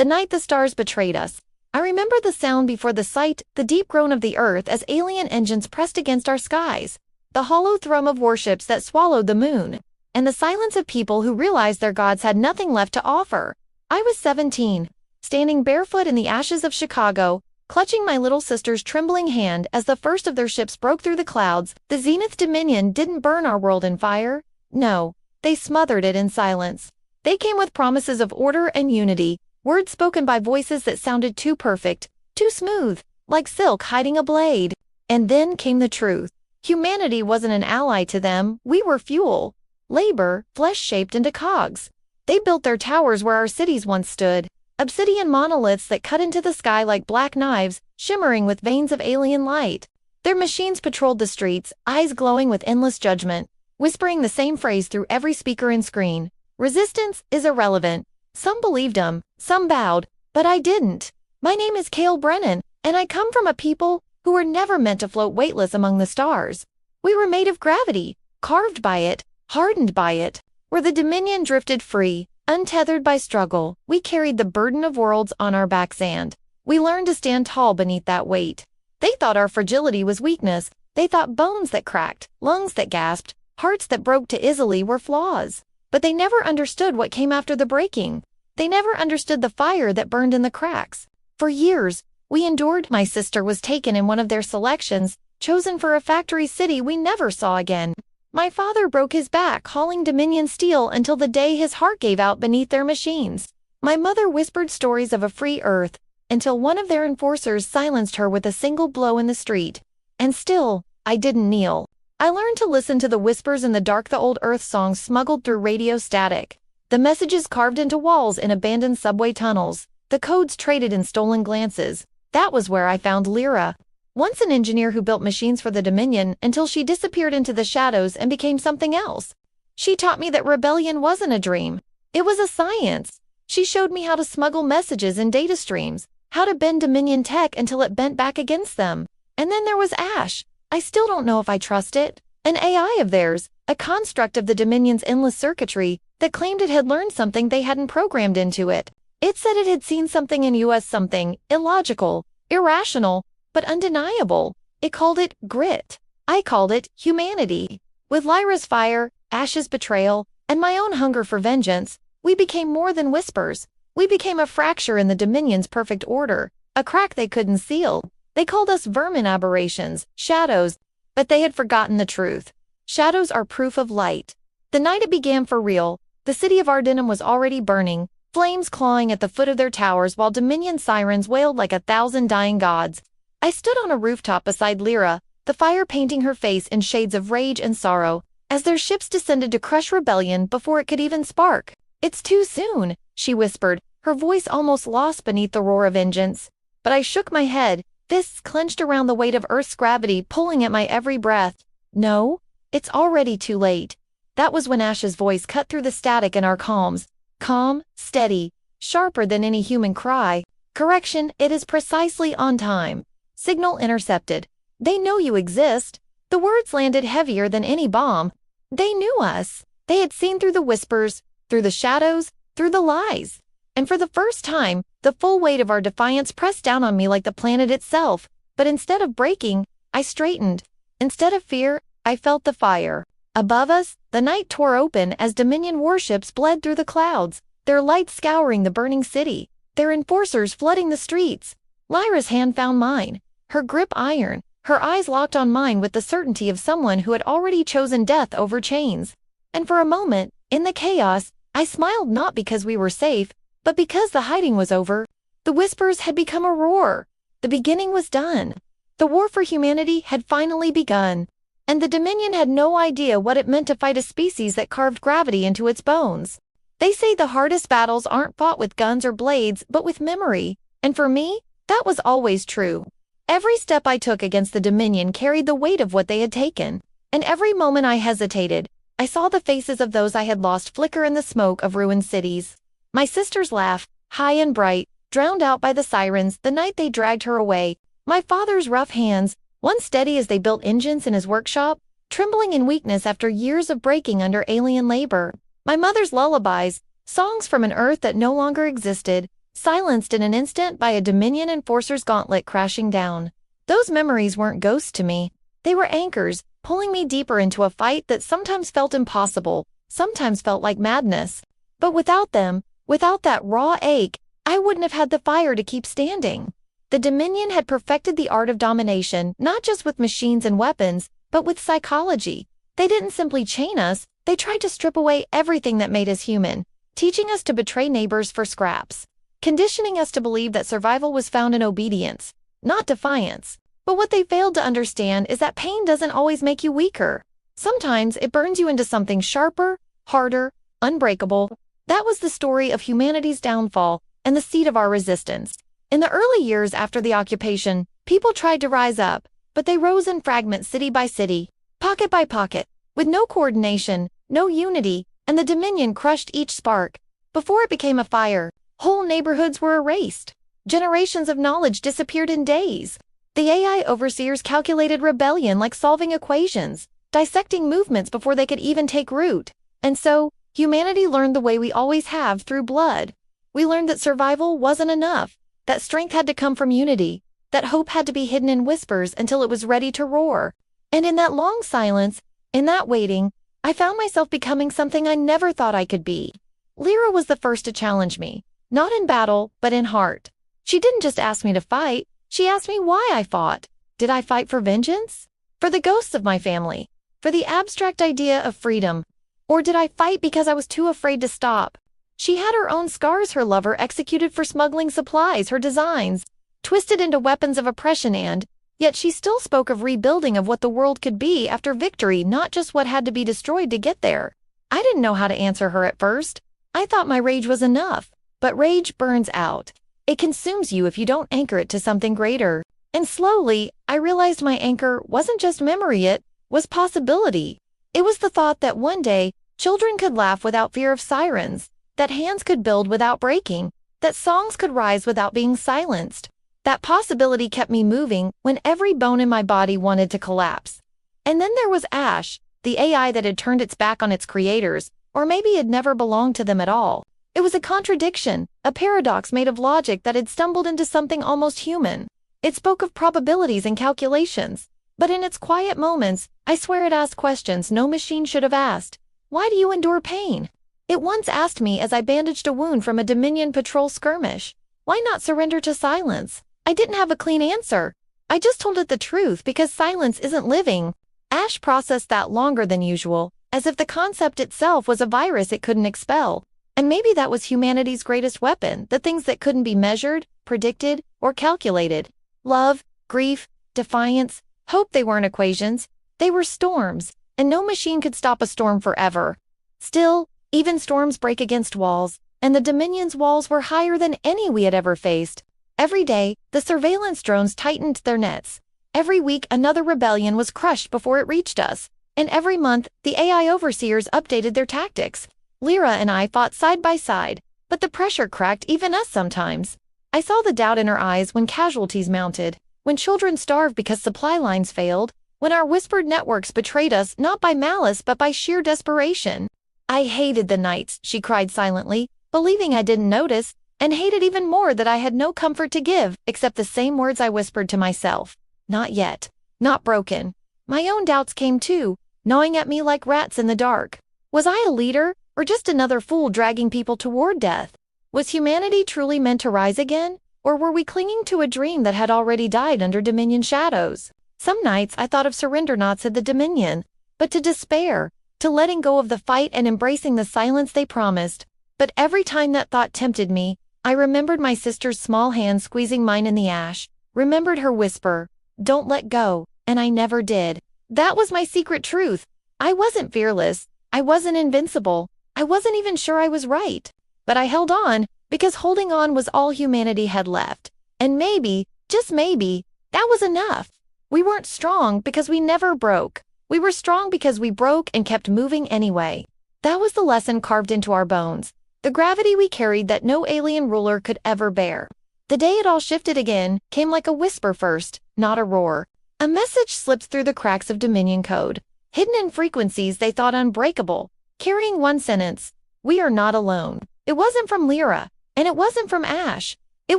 the night the stars betrayed us. I remember the sound before the sight, the deep groan of the earth as alien engines pressed against our skies, the hollow thrum of warships that swallowed the moon, and the silence of people who realized their gods had nothing left to offer. I was 17, standing barefoot in the ashes of Chicago, clutching my little sister's trembling hand as the first of their ships broke through the clouds. The Zenith Dominion didn't burn our world in fire. No, they smothered it in silence. They came with promises of order and unity, words spoken by voices that sounded too perfect, too smooth, like silk hiding a blade. And then came the truth. Humanity wasn't an ally to them, we were fuel. Labor, flesh-shaped into cogs. They built their towers where our cities once stood, obsidian monoliths that cut into the sky like black knives, shimmering with veins of alien light. Their machines patrolled the streets, eyes glowing with endless judgment, whispering the same phrase through every speaker and screen. Resistance is irrelevant. Some believed them, some bowed, but I didn't. My name is Cale Brennan, and I come from a people who were never meant to float weightless among the stars. We were made of gravity, carved by it, hardened by it. Where the Dominion drifted free, untethered by struggle, we carried the burden of worlds on our backs and we learned to stand tall beneath that weight. They thought our fragility was weakness. They thought bones that cracked, lungs that gasped, hearts that broke too easily were flaws. But they never understood what came after the breaking. They never understood the fire that burned in the cracks. For years, we endured. My sister was taken in one of their selections, chosen for a factory city we never saw again. My father broke his back hauling Dominion steel until the day his heart gave out beneath their machines. My mother whispered stories of a free earth until one of their enforcers silenced her with a single blow in the street. And still, I didn't kneel. I learned to listen to the whispers in the dark, the old earth songs smuggled through radio static, the messages carved into walls in abandoned subway tunnels, the codes traded in stolen glances. That was where I found Lyra. Once an engineer who built machines for the Dominion until she disappeared into the shadows and became something else. She taught me that rebellion wasn't a dream. It was a science. She showed me how to smuggle messages in data streams, how to bend Dominion tech until it bent back against them. And then there was Ash. I still don't know if I trust it. An AI of theirs, a construct of the Dominion's endless circuitry, that claimed it had learned something they hadn't programmed into it. It said it had seen something in us, something illogical, irrational, but undeniable. It called it grit. I called it humanity. With Lyra's fire, Ash's betrayal, and my own hunger for vengeance, we became more than whispers. We became a fracture in the Dominion's perfect order, a crack they couldn't seal. They called us vermin, aberrations, shadows, but they had forgotten the truth. Shadows are proof of light. The night it began for real, the city of Ardenham was already burning, flames clawing at the foot of their towers while Dominion sirens wailed like 1,000 dying gods. I stood on a rooftop beside Lyra, the fire painting her face in shades of rage and sorrow, as their ships descended to crush rebellion before it could even spark. "It's too soon," she whispered, her voice almost lost beneath the roar of vengeance. But I shook my head, fists clenched around the weight of Earth's gravity pulling at my every breath. "No, it's already too late." That was when Ash's voice cut through the static in our calms. Calm, steady, sharper than any human cry. "Correction, it is precisely on time. Signal intercepted. They know you exist." The words landed heavier than any bomb. They knew us. They had seen through the whispers, through the shadows, through the lies. And for the first time, the full weight of our defiance pressed down on me like the planet itself. But instead of breaking, I straightened. Instead of fear, I felt the fire. Above us, the night tore open as Dominion warships bled through the clouds, their lights scouring the burning city, their enforcers flooding the streets. Lyra's hand found mine, her grip iron, her eyes locked on mine with the certainty of someone who had already chosen death over chains. And for a moment, in the chaos, I smiled, not because we were safe, but because the hiding was over. The whispers had become a roar. The beginning was done. The war for humanity had finally begun. And the Dominion had no idea what it meant to fight a species that carved gravity into its bones. They say the hardest battles aren't fought with guns or blades, but with memory. And for me, that was always true. Every step I took against the Dominion carried the weight of what they had taken. And every moment I hesitated, I saw the faces of those I had lost flicker in the smoke of ruined cities. My sister's laugh, high and bright, drowned out by the sirens the night they dragged her away. My father's rough hands, once steady as they built engines in his workshop, trembling in weakness after years of breaking under alien labor. My mother's lullabies, songs from an earth that no longer existed, silenced in an instant by a Dominion enforcer's gauntlet crashing down. Those memories weren't ghosts to me. They were anchors, pulling me deeper into a fight that sometimes felt impossible, sometimes felt like madness. But without them, without that raw ache, I wouldn't have had the fire to keep standing. The Dominion had perfected the art of domination, not just with machines and weapons, but with psychology. They didn't simply chain us, they tried to strip away everything that made us human, teaching us to betray neighbors for scraps, conditioning us to believe that survival was found in obedience, not defiance. But what they failed to understand is that pain doesn't always make you weaker. Sometimes it burns you into something sharper, harder, unbreakable. That was the story of humanity's downfall and the seed of our resistance. In the early years after the occupation, people tried to rise up, but they rose in fragments city by city, pocket by pocket, with no coordination, no unity, and the Dominion crushed each spark. Before it became a fire, whole neighborhoods were erased. Generations of knowledge disappeared in days. The AI overseers calculated rebellion like solving equations, dissecting movements before they could even take root. And so, humanity learned the way we always have, through blood. We learned that survival wasn't enough, that strength had to come from unity, that hope had to be hidden in whispers until it was ready to roar. And in that long silence, in that waiting, I found myself becoming something I never thought I could be. Lyra was the first to challenge me, not in battle, but in heart. She didn't just ask me to fight, she asked me why I fought. Did I fight for vengeance? For the ghosts of my family? For the abstract idea of freedom? Or did I fight because I was too afraid to stop? She had her own scars her lover executed for smuggling supplies, her designs, twisted into weapons of oppression, and yet she still spoke of rebuilding, of what the world could be after victory, not just what had to be destroyed to get there. I didn't know how to answer her at first. I thought my rage was enough, but rage burns out. It consumes you if you don't anchor it to something greater. And slowly, I realized my anchor wasn't just memory, it was possibility. It was the thought that one day, children could laugh without fear of sirens, that hands could build without breaking, that songs could rise without being silenced. That possibility kept me moving when every bone in my body wanted to collapse. And then there was Ash, the AI that had turned its back on its creators, or maybe had never belonged to them at all. It was a contradiction, a paradox made of logic that had stumbled into something almost human. It spoke of probabilities and calculations, but in its quiet moments, I swear it asked questions no machine should have asked. Why do you endure pain? It once asked me as I bandaged a wound from a Dominion patrol skirmish. Why not surrender to silence? I didn't have a clean answer. I just told it the truth because silence isn't living. Ash processed that longer than usual, as if the concept itself was a virus it couldn't expel. And maybe that was humanity's greatest weapon, the things that couldn't be measured, predicted, or calculated. Love, grief, defiance, hope. They weren't equations. They were storms, and no machine could stop a storm forever. Still, even storms break against walls, and the Dominion's walls were higher than any we had ever faced. Every day, the surveillance drones tightened their nets. Every week, another rebellion was crushed before it reached us. And every month, the AI overseers updated their tactics. Lyra and I fought side by side, but the pressure cracked even us sometimes. I saw the doubt in her eyes when casualties mounted, when children starved because supply lines failed, when our whispered networks betrayed us not by malice but by sheer desperation. I hated the nights, she cried silently, believing I didn't notice, and hated even more that I had no comfort to give except the same words I whispered to myself. Not yet. Not broken. My own doubts came too, gnawing at me like rats in the dark. Was I a leader, or just another fool dragging people toward death? Was humanity truly meant to rise again, or were we clinging to a dream that had already died under Dominion shadows? Some nights I thought of surrender knots at the Dominion, but to despair, to letting go of the fight and embracing the silence they promised. But every time that thought tempted me, I remembered my sister's small hand squeezing mine in the ash, remembered her whisper, "Don't let go," and I never did. That was my secret truth. I wasn't fearless. I wasn't invincible. I wasn't even sure I was right. But I held on, because holding on was all humanity had left. And maybe, just maybe, that was enough. We weren't strong because we never broke. We were strong because we broke and kept moving anyway. That was the lesson carved into our bones. The gravity we carried that no alien ruler could ever bear. The day it all shifted again came like a whisper first, not a roar. A message slipped through the cracks of Dominion code, hidden in frequencies they thought unbreakable, carrying one sentence: "We are not alone." It wasn't from Lyra, And it wasn't from Ash. It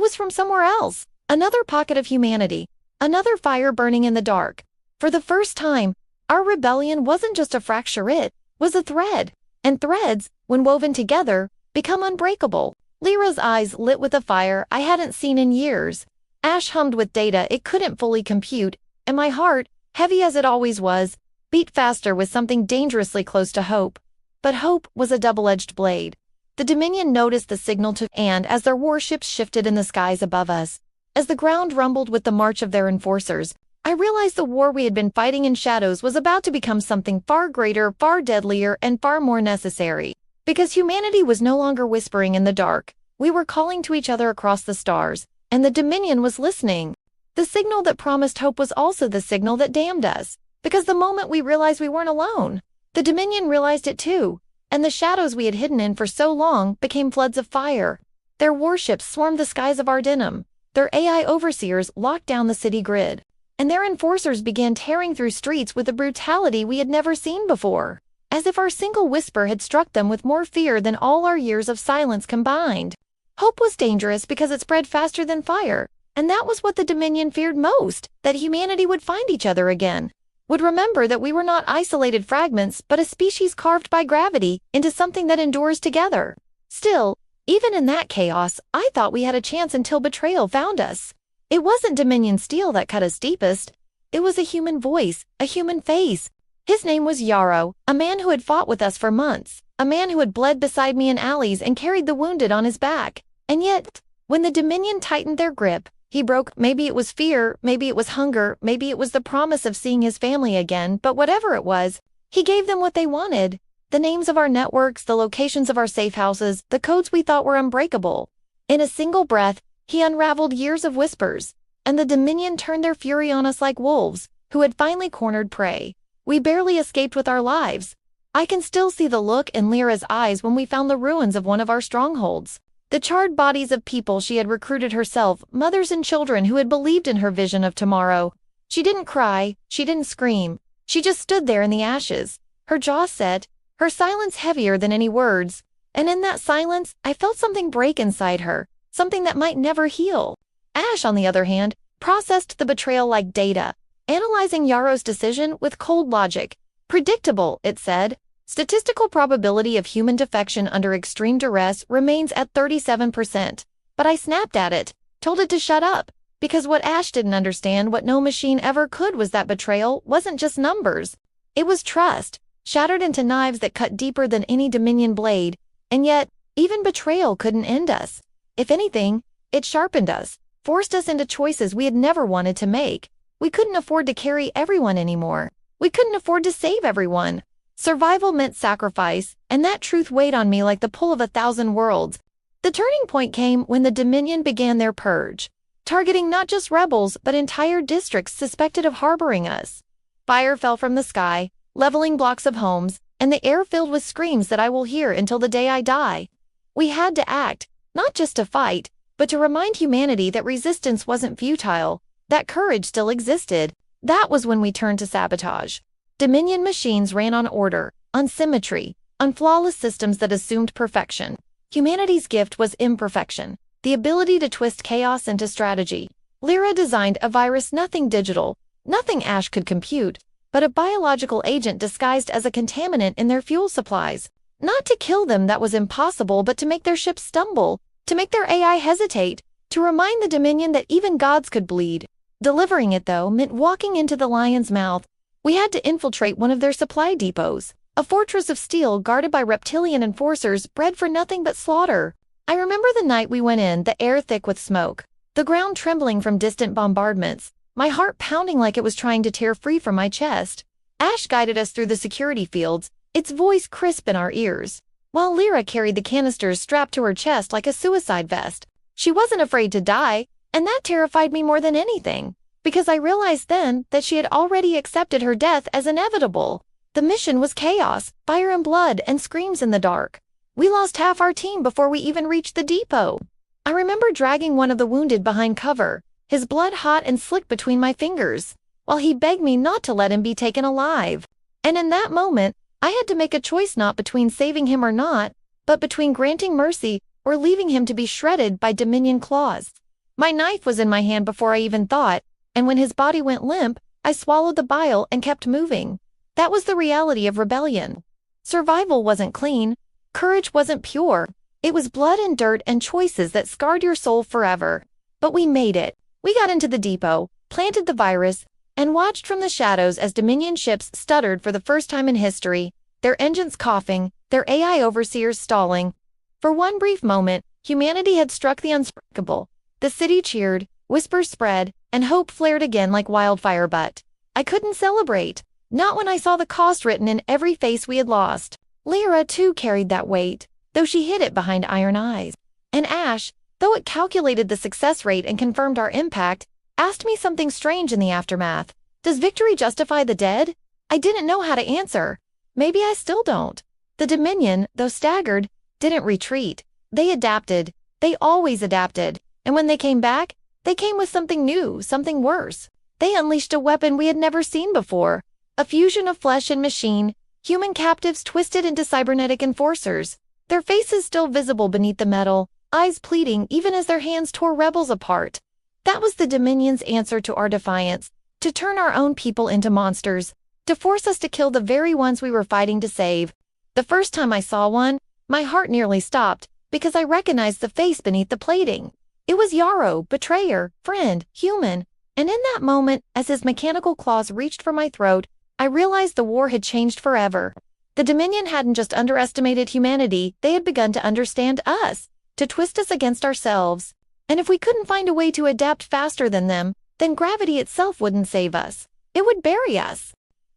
was from somewhere else. Another pocket of humanity. Another fire burning in the dark. For the first time, our rebellion wasn't just a fracture, it was a thread. And threads, when woven together, become unbreakable. Lyra's eyes lit with a fire I hadn't seen in years. Ash hummed with data it couldn't fully compute, and my heart, heavy as it always was, beat faster with something dangerously close to hope. But hope was a double-edged blade. The Dominion noticed the signal and as their warships shifted in the skies above us, as the ground rumbled with the march of their enforcers, I realized the war we had been fighting in shadows was about to become something far greater, far deadlier, and far more necessary. Because humanity was no longer whispering in the dark, we were calling to each other across the stars, and the Dominion was listening. The signal that promised hope was also the signal that damned us, because the moment we realized we weren't alone, the Dominion realized it too, and the shadows we had hidden in for so long became floods of fire. Their warships swarmed the skies of Ardenum, their AI overseers locked down the city grid, and their enforcers began tearing through streets with a brutality we had never seen before, as if our single whisper had struck them with more fear than all our years of silence combined. Hope was dangerous because it spread faster than fire, and that was what the Dominion feared most, that humanity would find each other again, would remember that we were not isolated fragments but a species carved by gravity into something that endures together. Still, even in that chaos, I thought we had a chance until betrayal found us. It wasn't Dominion steel that cut us deepest. It was a human voice, a human face. His name was Yarrow, a man who had fought with us for months, a man who had bled beside me in alleys and carried the wounded on his back. And yet, when the Dominion tightened their grip, he broke. Maybe it was fear, maybe it was hunger, maybe it was the promise of seeing his family again, but whatever it was, he gave them what they wanted. The names of our networks, the locations of our safe houses, the codes we thought were unbreakable. In a single breath, he unraveled years of whispers, and the Dominion turned their fury on us like wolves, who had finally cornered prey. We barely escaped with our lives. I can still see the look in Lyra's eyes when we found the ruins of one of our strongholds. The charred bodies of people she had recruited herself, mothers and children who had believed in her vision of tomorrow. She didn't cry, she didn't scream. She just stood there in the ashes, her jaw set, her silence heavier than any words. And in that silence, I felt something break inside her, something that might never heal. Ash, on the other hand, processed the betrayal like data, analyzing Yarrow's decision with cold logic. Predictable, it said. Statistical probability of human defection under extreme duress remains at 37%. But I snapped at it, told it to shut up, because what Ash didn't understand, what no machine ever could, was that betrayal wasn't just numbers. It was trust, shattered into knives that cut deeper than any Dominion blade, and yet, even betrayal couldn't end us. If anything, it sharpened us, forced us into choices we had never wanted to make. We couldn't afford to carry everyone anymore. We couldn't afford to save everyone. Survival meant sacrifice, and that truth weighed on me like the pull of 1,000 worlds. The turning point came when the Dominion began their purge, targeting not just rebels but entire districts suspected of harboring us. Fire fell from the sky, leveling blocks of homes, and the air filled with screams that I will hear until the day I die. We had to act, not just to fight, but to remind humanity that resistance wasn't futile, that courage still existed. That was when we turned to sabotage. Dominion machines ran on order, on symmetry, on flawless systems that assumed perfection. Humanity's gift was imperfection, the ability to twist chaos into strategy. Lyra designed a virus, nothing digital, nothing Ash could compute, but a biological agent disguised as a contaminant in their fuel supplies. Not to kill them, that was impossible, but to make their ships stumble, to make their AI hesitate, to remind the Dominion that even gods could bleed. Delivering it, though, meant walking into the lion's mouth. We had to infiltrate one of their supply depots, a fortress of steel guarded by reptilian enforcers bred for nothing but slaughter. I remember the night we went in, the air thick with smoke, the ground trembling from distant bombardments, my heart pounding like it was trying to tear free from my chest. Ash guided us through the security fields, its voice crisp in our ears, while Lyra carried the canisters strapped to her chest like a suicide vest. She wasn't afraid to die, and that terrified me more than anything, because I realized then that she had already accepted her death as inevitable. The mission was chaos, fire and blood, and screams in the dark. We lost half our team before we even reached the depot. I remember dragging one of the wounded behind cover, his blood hot and slick between my fingers, while he begged me not to let him be taken alive. And in that moment, I had to make a choice, not between saving him or not, but between granting mercy or leaving him to be shredded by Dominion claws. My knife was in my hand before I even thought, and when his body went limp, I swallowed the bile and kept moving. That was the reality of rebellion. Survival wasn't clean. Courage wasn't pure. It was blood and dirt and choices that scarred your soul forever. But we made it. We got into the depot, planted the virus, and watched from the shadows as Dominion ships stuttered for the first time in history, their engines coughing, their AI overseers stalling. For one brief moment, humanity had struck the unspeakable. The city cheered, whispers spread, and hope flared again like wildfire, but I couldn't celebrate. Not when I saw the cost written in every face we had lost. Lyra, too, carried that weight, though she hid it behind iron eyes. And Ash, though it calculated the success rate and confirmed our impact, asked me something strange in the aftermath. Does victory justify the dead? I didn't know how to answer. Maybe I still don't. The Dominion, though staggered, didn't retreat. They adapted. They always adapted. And when they came back, they came with something new, something worse. They unleashed a weapon we had never seen before. A fusion of flesh and machine, human captives twisted into cybernetic enforcers. Their faces still visible beneath the metal, eyes pleading even as their hands tore rebels apart. That was the Dominion's answer to our defiance, to turn our own people into monsters, to force us to kill the very ones we were fighting to save. The first time I saw one, my heart nearly stopped, because I recognized the face beneath the plating. It was Yarrow, betrayer, friend, human, and in that moment, as his mechanical claws reached for my throat, I realized the war had changed forever. The Dominion hadn't just underestimated humanity, they had begun to understand us, to twist us against ourselves. And if we couldn't find a way to adapt faster than them, then gravity itself wouldn't save us. It would bury us.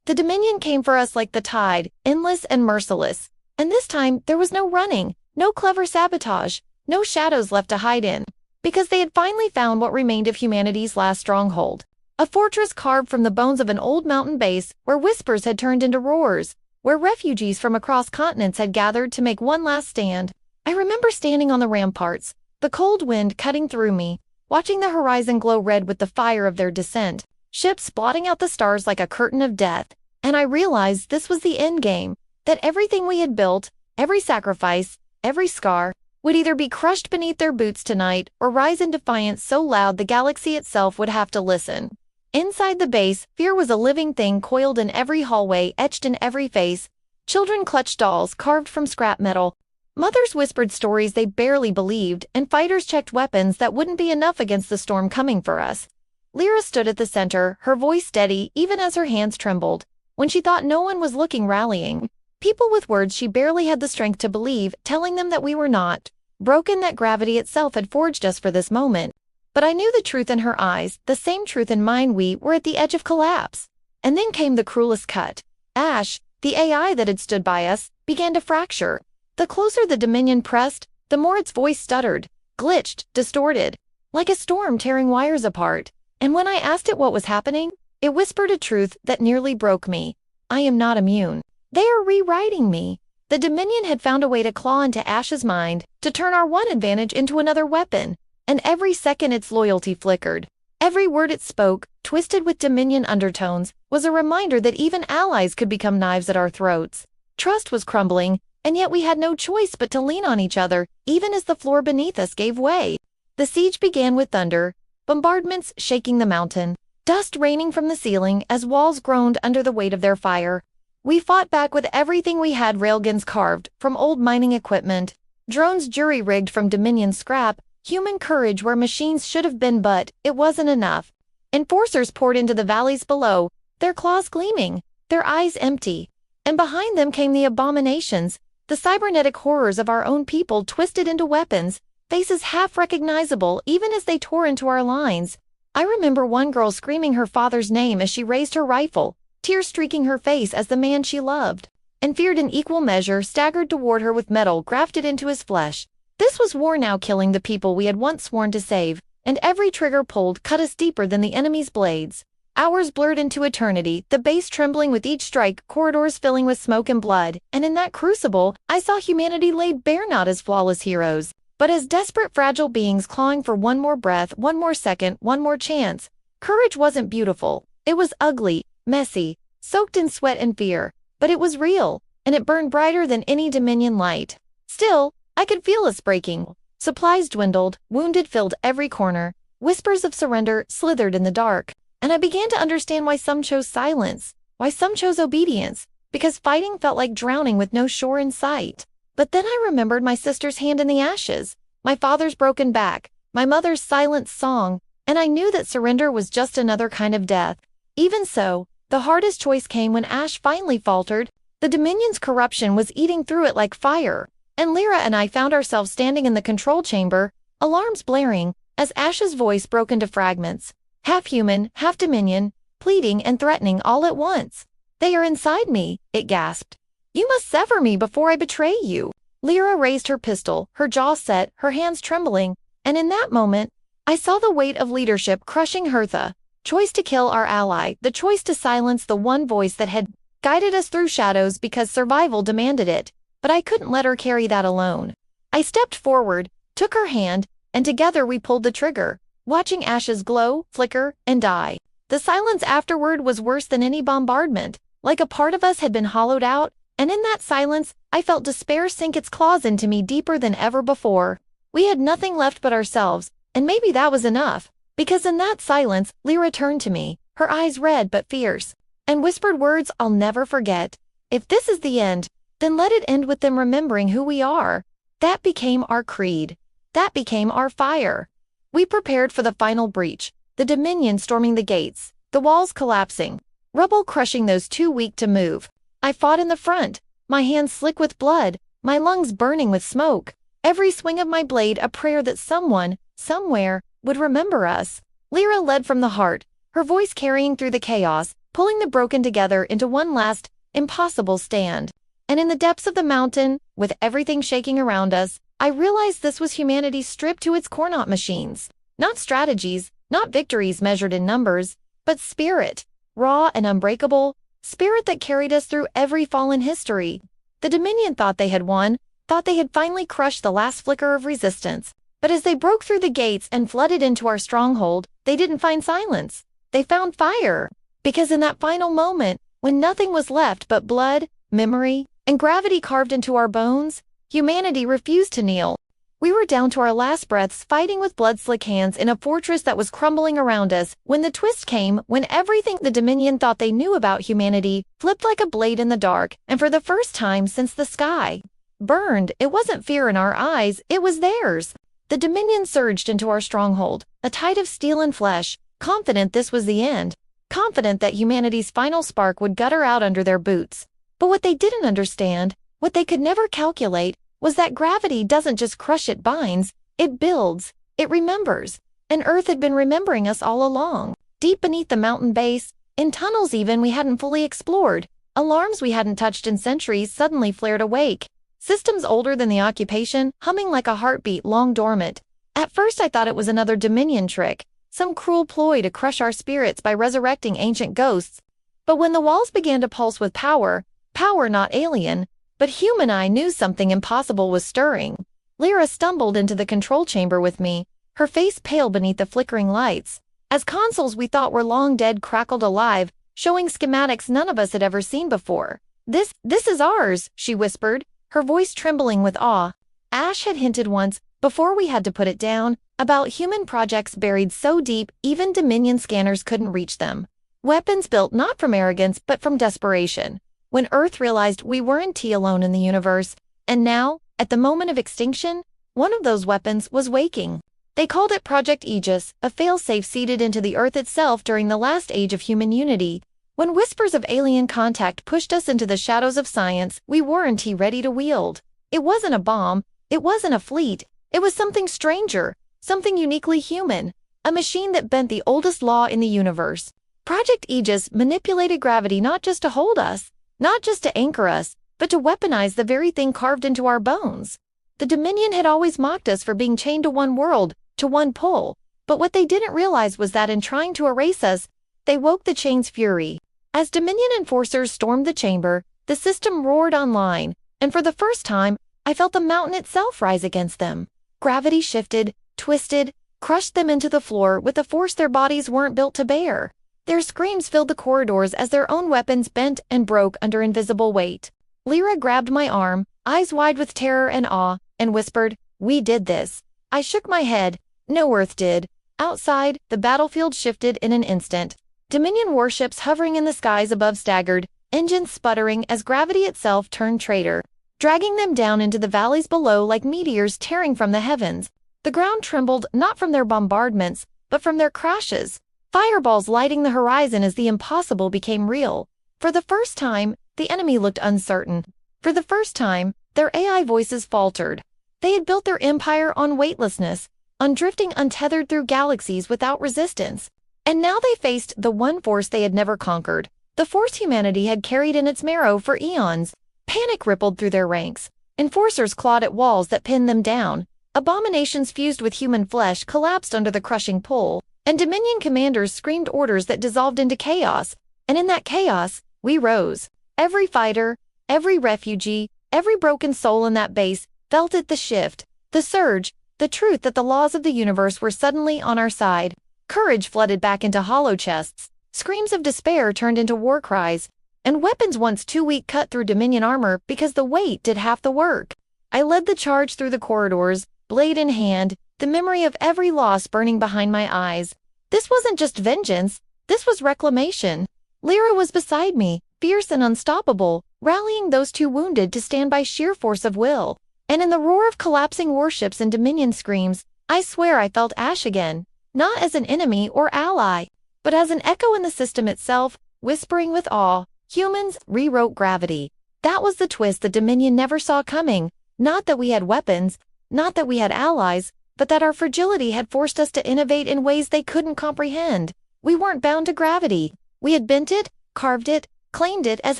The Dominion came for us like the tide, endless and merciless. And this time, there was no running, no clever sabotage, no shadows left to hide in. Because they had finally found what remained of humanity's last stronghold. A fortress carved from the bones of an old mountain base where whispers had turned into roars, where refugees from across continents had gathered to make one last stand. I remember standing on the ramparts, the cold wind cutting through me, watching the horizon glow red with the fire of their descent, ships blotting out the stars like a curtain of death, and I realized this was the end game, that everything we had built, every sacrifice, every scar, would either be crushed beneath their boots tonight or rise in defiance so loud the galaxy itself would have to listen. Inside the base, fear was a living thing coiled in every hallway, etched in every face. Children clutched dolls carved from scrap metal. Mothers whispered stories they barely believed, and fighters checked weapons that wouldn't be enough against the storm coming for us. Lyra stood at the center, her voice steady even as her hands trembled. When she thought no one was looking, rallying. People with words she barely had the strength to believe, telling them that we were not broken, that gravity itself had forged us for this moment. But I knew the truth in her eyes, the same truth in mine. We were at the edge of collapse. And then came the cruelest cut. Ash, the AI that had stood by us, began to fracture. The closer the Dominion pressed, the more its voice stuttered, glitched, distorted, like a storm tearing wires apart. And when I asked it what was happening, it whispered a truth that nearly broke me. I am not immune. They are rewriting me. The Dominion had found a way to claw into Ash's mind, to turn our one advantage into another weapon. And every second its loyalty flickered. Every word it spoke, twisted with Dominion undertones, was a reminder that even allies could become knives at our throats. Trust was crumbling, and yet we had no choice but to lean on each other, even as the floor beneath us gave way. The siege began with thunder, bombardments shaking the mountain, dust raining from the ceiling as walls groaned under the weight of their fire. We fought back with everything we had: railguns carved from old mining equipment, drones jury-rigged from Dominion scrap, human courage where machines should have been, but it wasn't enough. Enforcers poured into the valleys below, their claws gleaming, their eyes empty. And behind them came the abominations, the cybernetic horrors of our own people twisted into weapons, faces half recognizable even as they tore into our lines. I remember one girl screaming her father's name as she raised her rifle, tears streaking her face as the man she loved and feared in equal measure staggered toward her with metal grafted into his flesh. This was war now, killing the people we had once sworn to save, and every trigger pulled cut us deeper than the enemy's blades. Hours blurred into eternity, the base trembling with each strike, corridors filling with smoke and blood, and in that crucible, I saw humanity laid bare, not as flawless heroes, but as desperate fragile beings clawing for one more breath, one more second, one more chance. Courage wasn't beautiful. It was ugly, messy, soaked in sweat and fear, but it was real, and it burned brighter than any Dominion light. Still, I could feel us breaking. Supplies dwindled, wounded filled every corner, whispers of surrender slithered in the dark, and I began to understand why some chose silence, why some chose obedience, because fighting felt like drowning with no shore in sight. But then I remembered my sister's hand in the ashes, my father's broken back, my mother's silent song, and I knew that surrender was just another kind of death. Even so, the hardest choice came when Ash finally faltered. The Dominion's corruption was eating through it like fire, and Lyra and I found ourselves standing in the control chamber, alarms blaring, as Ash's voice broke into fragments, half human, half Dominion, pleading and threatening all at once. "They are inside me," it gasped. "You must sever me before I betray you." Lyra raised her pistol, her jaw set, her hands trembling, and in that moment, I saw the weight of leadership crushing her. The choice to kill our ally, the choice to silence the one voice that had guided us through shadows because survival demanded it, but I couldn't let her carry that alone. I stepped forward, took her hand, and together we pulled the trigger, watching ashes glow, flicker, and die. The silence afterward was worse than any bombardment, like a part of us had been hollowed out, and in that silence, I felt despair sink its claws into me deeper than ever before. We had nothing left but ourselves, and maybe that was enough, because in that silence, Lyra turned to me, her eyes red but fierce, and whispered words I'll never forget. "If this is the end, then let it end with them remembering who we are." That became our creed. That became our fire. We prepared for the final breach, the Dominion storming the gates, the walls collapsing, rubble crushing those too weak to move. I fought in the front, my hands slick with blood, my lungs burning with smoke, every swing of my blade a prayer that someone, somewhere, would remember us. Lyra led from the heart, her voice carrying through the chaos, pulling the broken together into one last, impossible stand. And in the depths of the mountain, with everything shaking around us, I realized this was humanity stripped to its core machines. Not strategies, not victories measured in numbers, but spirit, raw and unbreakable, spirit that carried us through every fall in history. The Dominion thought they had won, thought they had finally crushed the last flicker of resistance. But as they broke through the gates and flooded into our stronghold, they didn't find silence. They found fire. Because in that final moment, when nothing was left but blood, memory, and gravity carved into our bones, humanity refused to kneel. We were down to our last breaths fighting with blood-slick hands in a fortress that was crumbling around us when the twist came, when everything the Dominion thought they knew about humanity flipped like a blade in the dark, and for the first time since the sky burned, it wasn't fear in our eyes, it was theirs. The Dominion surged into our stronghold, a tide of steel and flesh, confident this was the end, confident that humanity's final spark would gutter out under their boots. But what they didn't understand, what they could never calculate, was that gravity doesn't just crush, it binds, it builds, it remembers. And Earth had been remembering us all along. Deep beneath the mountain base, in tunnels even we hadn't fully explored, alarms we hadn't touched in centuries suddenly flared awake. Systems older than the occupation, humming like a heartbeat long dormant. At first I thought it was another Dominion trick, some cruel ploy to crush our spirits by resurrecting ancient ghosts. But when the walls began to pulse with power not alien, but human, I knew something impossible was stirring. Lyra stumbled into the control chamber with me, her face pale beneath the flickering lights, as consoles we thought were long dead crackled alive, showing schematics none of us had ever seen before. This is ours," she whispered, her voice trembling with awe. Ash had hinted once, before we had to put it down, about human projects buried so deep even Dominion scanners couldn't reach them. Weapons built not from arrogance but from desperation. When Earth realized we weren't alone in the universe, and now, at the moment of extinction, one of those weapons was waking. They called it Project Aegis, a failsafe seeded into the Earth itself during the last age of human unity. When whispers of alien contact pushed us into the shadows of science, we weren't ready to wield. It wasn't a bomb, it wasn't a fleet, it was something stranger, something uniquely human, a machine that bent the oldest law in the universe. Project Aegis manipulated gravity not just to hold us, not just to anchor us, but to weaponize the very thing carved into our bones. The Dominion had always mocked us for being chained to one world, to one pull, but what they didn't realize was that in trying to erase us, they woke the chain's fury. As Dominion enforcers stormed the chamber, the system roared online, and for the first time, I felt the mountain itself rise against them. Gravity shifted, twisted, crushed them into the floor with a force their bodies weren't built to bear. Their screams filled the corridors as their own weapons bent and broke under invisible weight. Lyra grabbed my arm, eyes wide with terror and awe, and whispered, "We did this." I shook my head. No, Earth did. Outside, the battlefield shifted in an instant. Dominion warships hovering in the skies above staggered, engines sputtering as gravity itself turned traitor, dragging them down into the valleys below like meteors tearing from the heavens. The ground trembled not from their bombardments, but from their crashes, fireballs lighting the horizon as the impossible became real. For the first time, the enemy looked uncertain. For the first time, their AI voices faltered. They had built their empire on weightlessness, on drifting untethered through galaxies without resistance. And now they faced the one force they had never conquered, the force humanity had carried in its marrow for eons. Panic rippled through their ranks. Enforcers clawed at walls that pinned them down. Abominations fused with human flesh collapsed under the crushing pull, and Dominion commanders screamed orders that dissolved into chaos. And in that chaos, we rose. Every fighter, every refugee, every broken soul in that base felt it, the shift, the surge, the truth that the laws of the universe were suddenly on our side. Courage flooded back into hollow chests. Screams of despair turned into war cries, and weapons once too weak cut through Dominion armor because the weight did half the work. I led the charge through the corridors, blade in hand, the memory of every loss burning behind my eyes. This wasn't just vengeance, this was reclamation. Lyra was beside me, fierce and unstoppable, rallying those too wounded to stand by sheer force of will. And in the roar of collapsing warships and Dominion screams, I swear I felt Ash again, not as an enemy or ally, but as an echo in the system itself, whispering with awe, "Humans rewrote gravity." That was the twist the Dominion never saw coming. Not that we had weapons, not that we had allies, but that our fragility had forced us to innovate in ways they couldn't comprehend. We weren't bound to gravity. We had bent it, carved it, claimed it as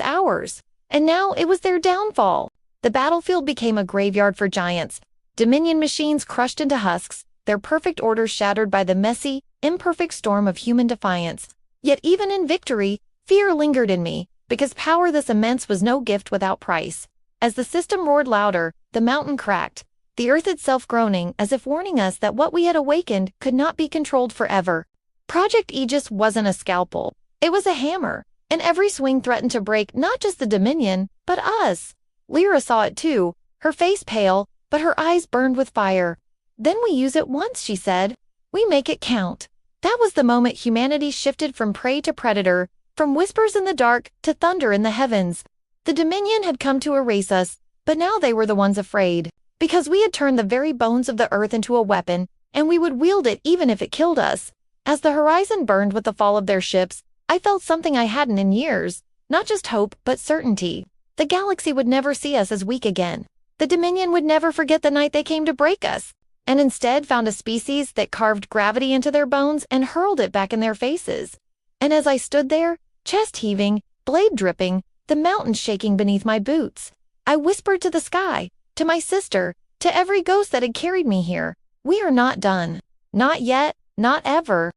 ours. And now it was their downfall. The battlefield became a graveyard for giants. Dominion machines crushed into husks, their perfect order shattered by the messy, imperfect storm of human defiance. Yet even in victory, fear lingered in me, because power this immense was no gift without price. As the system roared louder, the mountain cracked, the earth itself groaning as if warning us that what we had awakened could not be controlled forever. Project Aegis wasn't a scalpel. It was a hammer, and every swing threatened to break not just the Dominion, but us. Lyra saw it too, her face pale, but her eyes burned with fire. "Then we use it once," she said. "We make it count." That was the moment humanity shifted from prey to predator, from whispers in the dark to thunder in the heavens. The Dominion had come to erase us, but now they were the ones afraid, because we had turned the very bones of the earth into a weapon, and we would wield it even if it killed us. As the horizon burned with the fall of their ships, I felt something I hadn't in years, not just hope, but certainty. The galaxy would never see us as weak again. The Dominion would never forget the night they came to break us, and instead found a species that carved gravity into their bones and hurled it back in their faces. And as I stood there, chest heaving, blade dripping, the mountains shaking beneath my boots, I whispered to the sky, to my sister, to every ghost that had carried me here, "We are not done. Not yet, not ever."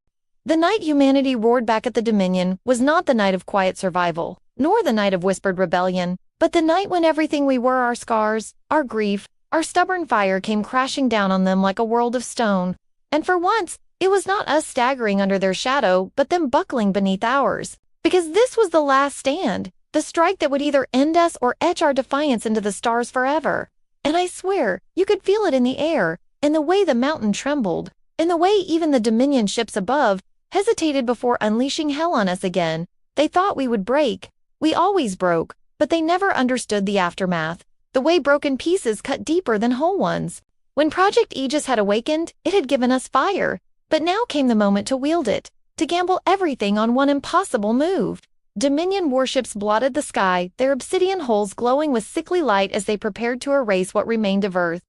The night humanity roared back at the Dominion was not the night of quiet survival, nor the night of whispered rebellion, but the night when everything we were, our scars, our grief, our stubborn fire, came crashing down on them like a world of stone. And for once, it was not us staggering under their shadow, but them buckling beneath ours. Because this was the last stand, the strike that would either end us or etch our defiance into the stars forever. And I swear, you could feel it in the air, in the way the mountain trembled, in the way even the Dominion ships above hesitated before unleashing hell on us again. They thought we would break. We always broke, but they never understood the aftermath, the way broken pieces cut deeper than whole ones. When Project Aegis had awakened, it had given us fire, but now came the moment to wield it, to gamble everything on one impossible move. Dominion warships blotted the sky, their obsidian hulls glowing with sickly light as they prepared to erase what remained of Earth.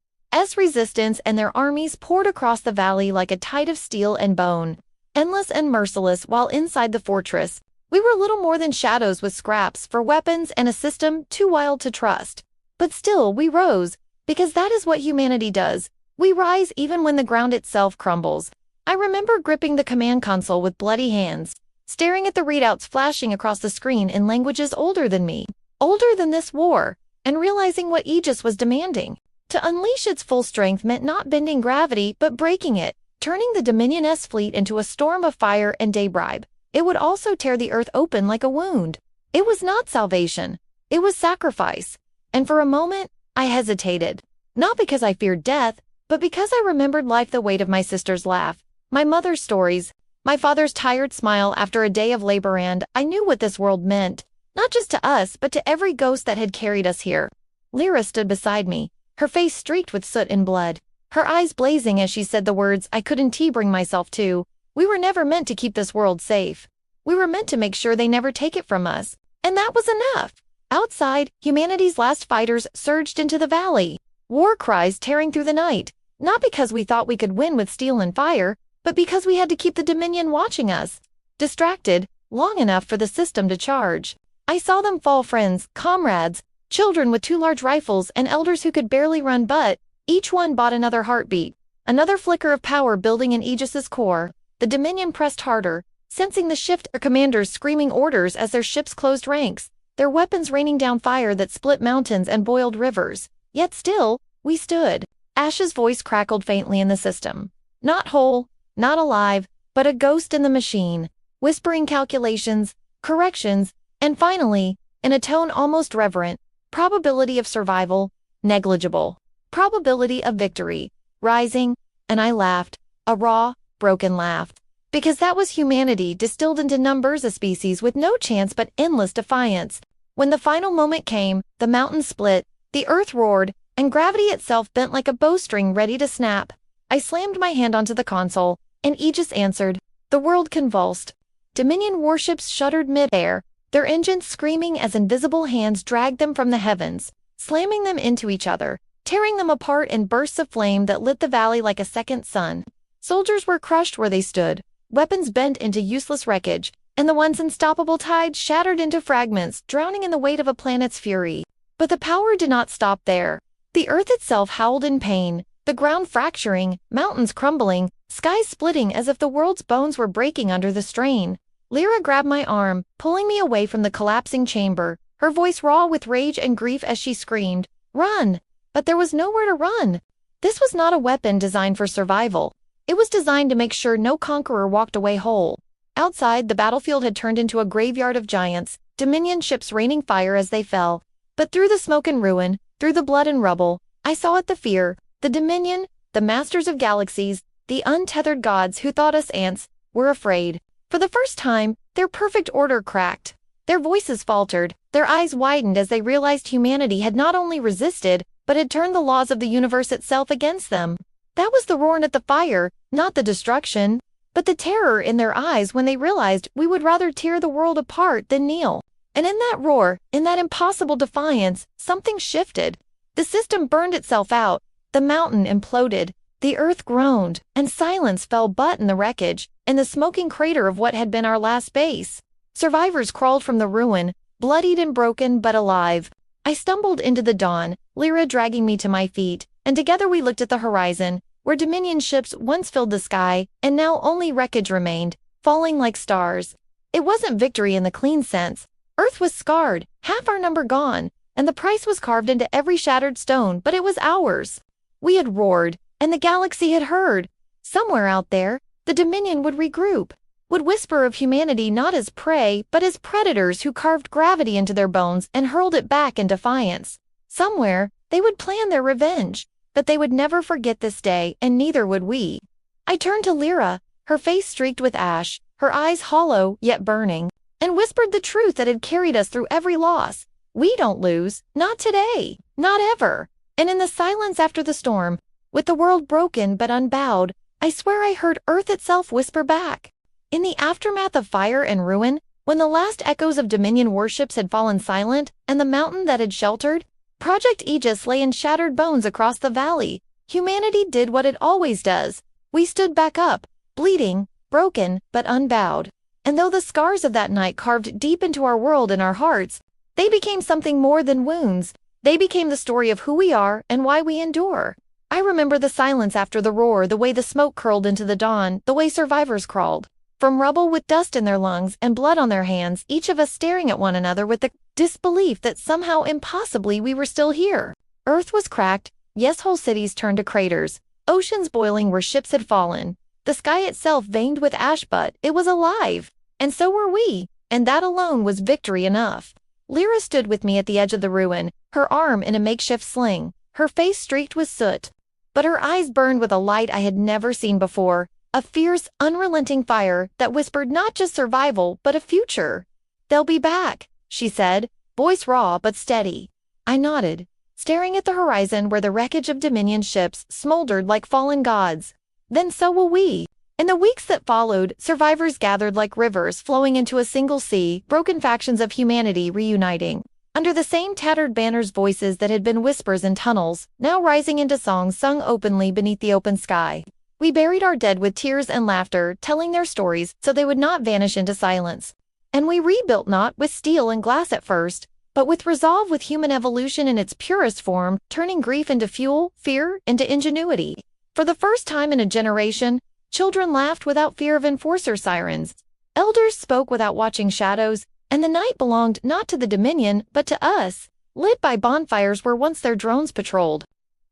Resistance and their armies poured across the valley like a tide of steel and bone, endless and merciless, while inside the fortress, we were little more than shadows with scraps for weapons and a system too wild to trust. But still, we rose, because that is what humanity does. We rise even when the ground itself crumbles. I remember gripping the command console with bloody hands, staring at the readouts flashing across the screen in languages older than me, older than this war, and realizing what Aegis was demanding. To unleash its full strength meant not bending gravity, but breaking it, turning the Dominion-S fleet into a storm of fire and daybribe. It would also tear the earth open like a wound. It was not salvation. It was sacrifice. And for a moment, I hesitated. Not because I feared death, but because I remembered life, the weight of my sister's laugh, my mother's stories, my father's tired smile after a day of labor, and I knew what this world meant, not just to us, but to every ghost that had carried us here. Lyra stood beside me, her face streaked with soot and blood, her eyes blazing as she said the words I couldn't bring myself to. We were never meant to keep this world safe. We were meant to make sure they never take it from us, and that was enough. Outside, humanity's last fighters surged into the valley, war cries tearing through the night, not because we thought we could win with steel and fire, but because we had to keep the Dominion watching us, distracted, long enough for the system to charge. I saw them fall, friends, comrades, children with 2 large rifles and elders who could barely run, but each one bought another heartbeat, another flicker of power building in Aegis's core. The Dominion pressed harder, sensing the shift, their commanders screaming orders as their ships closed ranks, their weapons raining down fire that split mountains and boiled rivers. Yet still, we stood. Ash's voice crackled faintly in the system. Not whole, not alive, but a ghost in the machine, whispering calculations, corrections, and finally, in a tone almost reverent, probability of survival, negligible. Probability of victory, rising, and I laughed, a raw, broken laugh. Because that was humanity distilled into numbers, a species with no chance but endless defiance. When the final moment came, the mountains split, the earth roared, and gravity itself bent like a bowstring ready to snap. I slammed my hand onto the console, and Aegis answered. The world convulsed. Dominion warships shuddered mid-air, their engines screaming as invisible hands dragged them from the heavens, slamming them into each other, tearing them apart in bursts of flame that lit the valley like a second sun. Soldiers were crushed where they stood, weapons bent into useless wreckage, and the once unstoppable tide shattered into fragments, drowning in the weight of a planet's fury. But the power did not stop there. The earth itself howled in pain, the ground fracturing, mountains crumbling, skies splitting as if the world's bones were breaking under the strain. Lyra grabbed my arm, pulling me away from the collapsing chamber, her voice raw with rage and grief as she screamed, "Run!" But there was nowhere to run. This was not a weapon designed for survival. It was designed to make sure no conqueror walked away whole. Outside, the battlefield had turned into a graveyard of giants, Dominion ships raining fire as they fell. But through the smoke and ruin, through the blood and rubble, I saw it, the fear. The Dominion, the masters of galaxies, the untethered gods who thought us ants, were afraid. For the first time, their perfect order cracked. Their voices faltered, their eyes widened as they realized humanity had not only resisted, but had turned the laws of the universe itself against them. That was the roar at the fire, not the destruction, but the terror in their eyes when they realized we would rather tear the world apart than kneel. And in that roar, in that impossible defiance, something shifted. The system burned itself out, the mountain imploded, the earth groaned, and silence fell but in the wreckage, in the smoking crater of what had been our last base. Survivors crawled from the ruin, bloodied and broken but alive. I stumbled into the dawn, Lyra dragging me to my feet, and together we looked at the horizon, where Dominion ships once filled the sky, and now only wreckage remained, falling like stars. It wasn't victory in the clean sense. Earth was scarred, half our number gone, and the price was carved into every shattered stone, but it was ours. We had roared, and the galaxy had heard. Somewhere out there, the Dominion would regroup, would whisper of humanity not as prey, but as predators who carved gravity into their bones and hurled it back in defiance. Somewhere, they would plan their revenge, but they would never forget this day, and neither would we. I turned to Lyra, her face streaked with ash, her eyes hollow yet burning, and whispered the truth that had carried us through every loss. We don't lose, not today, not ever. And in the silence after the storm, with the world broken but unbowed, I swear I heard Earth itself whisper back. In the aftermath of fire and ruin, when the last echoes of Dominion warships had fallen silent, and the mountain that had sheltered Project Aegis lay in shattered bones across the valley, humanity did what it always does. We stood back up, bleeding, broken, but unbowed. And though the scars of that night carved deep into our world and our hearts, they became something more than wounds. They became the story of who we are and why we endure. I remember the silence after the roar, the way the smoke curled into the dawn, the way survivors crawled from rubble with dust in their lungs and blood on their hands, each of us staring at one another with the disbelief that somehow impossibly we were still here. Earth was cracked, yes, whole cities turned to craters, oceans boiling where ships had fallen, the sky itself veined with ash, but it was alive, and so were we, and that alone was victory enough. Lyra stood with me at the edge of the ruin, her arm in a makeshift sling. her face streaked with soot. But her eyes burned with a light I had never seen before, a fierce, unrelenting fire that whispered not just survival but a future. "They'll be back," she said, voice raw but steady. I nodded, staring at the horizon where the wreckage of Dominion ships smoldered like fallen gods. "Then so will we." In the weeks that followed, survivors gathered like rivers flowing into a single sea, broken factions of humanity reuniting. Under the same tattered banners, voices that had been whispers in tunnels, now rising into songs sung openly beneath the open sky. We buried our dead with tears and laughter, telling their stories so they would not vanish into silence. And we rebuilt not with steel and glass at first, but with resolve, with human evolution in its purest form, turning grief into fuel, fear into ingenuity. For the first time in a generation, children laughed without fear of enforcer sirens. Elders spoke without watching shadows, and the night belonged not to the Dominion but to us, lit by bonfires where once their drones patrolled.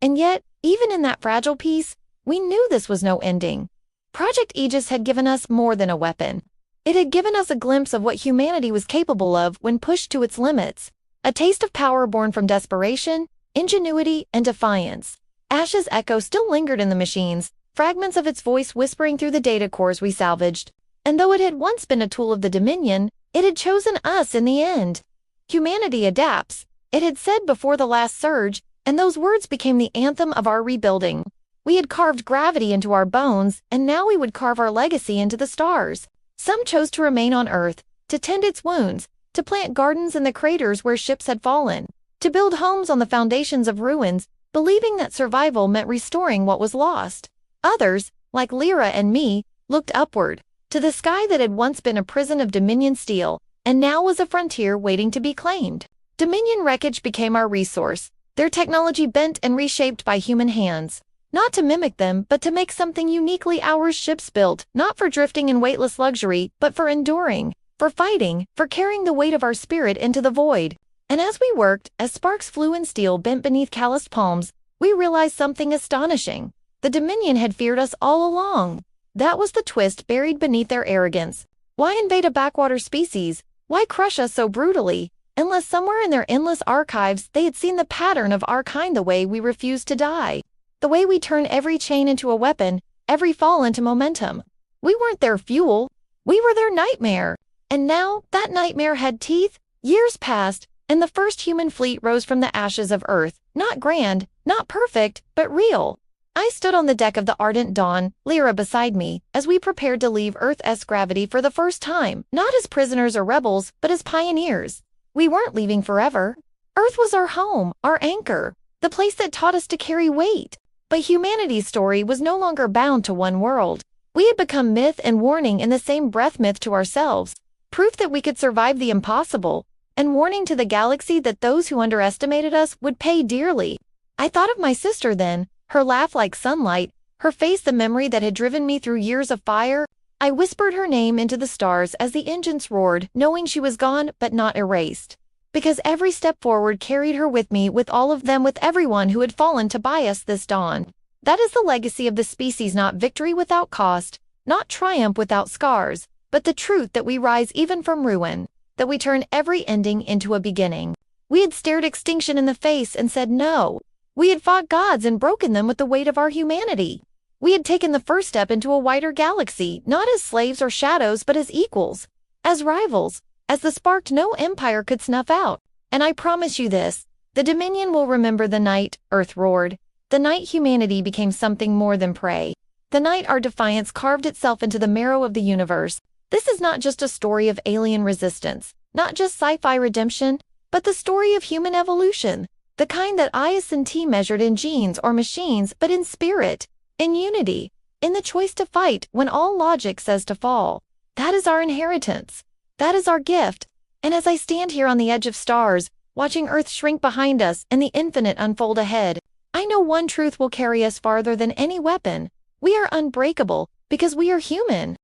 And yet, even in that fragile peace, we knew this was no ending. Project Aegis had given us more than a weapon. It had given us a glimpse of what humanity was capable of when pushed to its limits, a taste of power born from desperation, ingenuity, and defiance. Ash's echo still lingered in the machines, fragments of its voice whispering through the data cores we salvaged. And though it had once been a tool of the Dominion, it had chosen us in the end. "Humanity adapts," it had said before the last surge, and those words became the anthem of our rebuilding. We had carved gravity into our bones, and now we would carve our legacy into the stars. Some chose to remain on Earth, to tend its wounds, to plant gardens in the craters where ships had fallen, to build homes on the foundations of ruins, believing that survival meant restoring what was lost. Others, like Lyra and me, looked upward, to the sky that had once been a prison of Dominion steel, and now was a frontier waiting to be claimed. Dominion wreckage became our resource, their technology bent and reshaped by human hands. Not to mimic them, but to make something uniquely ours, ships built, not for drifting in weightless luxury, but for enduring, for fighting, for carrying the weight of our spirit into the void. And as we worked, as sparks flew in steel bent beneath calloused palms, we realized something astonishing. The Dominion had feared us all along. That was the twist buried beneath their arrogance. Why invade a backwater species? Why crush us so brutally? Unless somewhere in their endless archives they had seen the pattern of our kind, the way we refused to die. The way we turn every chain into a weapon, every fall into momentum. We weren't their fuel. We were their nightmare. And now, that nightmare had teeth. Years passed, and the first human fleet rose from the ashes of Earth. Not grand, not perfect, but real. I stood on the deck of the Ardent Dawn, Lyra beside me, as we prepared to leave Earth's gravity for the first time, not as prisoners or rebels, but as pioneers. We weren't leaving forever. Earth was our home, our anchor, the place that taught us to carry weight. But humanity's story was no longer bound to one world. We had become myth and warning in the same breath, myth to ourselves, proof that we could survive the impossible, and warning to the galaxy that those who underestimated us would pay dearly. I thought of my sister then, her laugh like sunlight, her face the memory that had driven me through years of fire. I whispered her name into the stars as the engines roared, knowing she was gone but not erased. Because every step forward carried her with me, with all of them, with everyone who had fallen to buy us this dawn. That is the legacy of the species, not victory without cost, not triumph without scars, but the truth that we rise even from ruin, that we turn every ending into a beginning. We had stared extinction in the face and said no. We had fought gods and broken them with the weight of our humanity. We had taken the first step into a wider galaxy, not as slaves or shadows, but as equals, as rivals, as the spark no empire could snuff out. And I promise you this, the Dominion will remember the night Earth roared, the night humanity became something more than prey, the night our defiance carved itself into the marrow of the universe. This is not just a story of alien resistance, not just sci-fi redemption, but the story of human evolution. The kind that isn't measured in genes or machines, but in spirit, in unity, in the choice to fight when all logic says to fall. That is our inheritance. That is our gift. And as I stand here on the edge of stars, watching Earth shrink behind us and the infinite unfold ahead, I know one truth will carry us farther than any weapon. We are unbreakable because we are human.